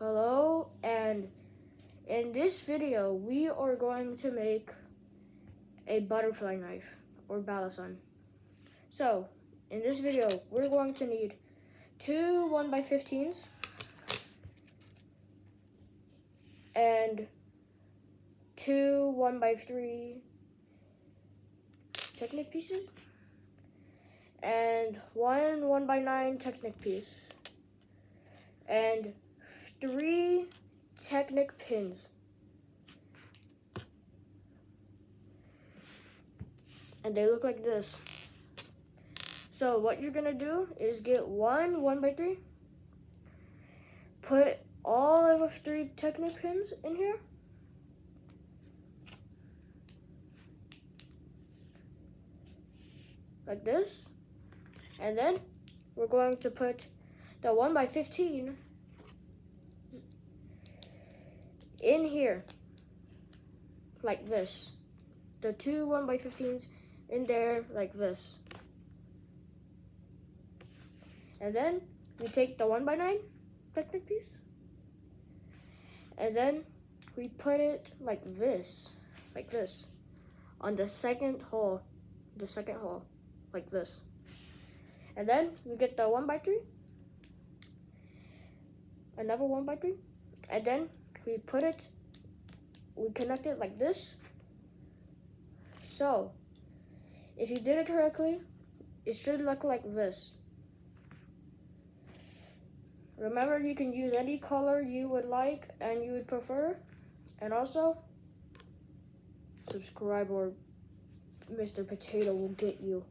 Hello, and in this video we are going to make a butterfly knife or balisong. So in this video we're going to need two 1x15s and two 1x3 Technic pieces and one 1x9 Technic piece and 3 Technic pins. And they look like this. So what you're gonna do is get one 1x3, put all of the 3 Technic pins in here, like this, and then we're going to put the 1x15 in here, like this. The two 1x15s in there, like this. And then we take the 1x9 Technic piece, and then we put it like this, on the second hole, like this. And then we get the 1x3, another 1x3, and then we connect it like this. So if you did it correctly, it should look like this. Remember, you can use any color you would like and you would prefer. And also, subscribe or Mr. Potato will get you.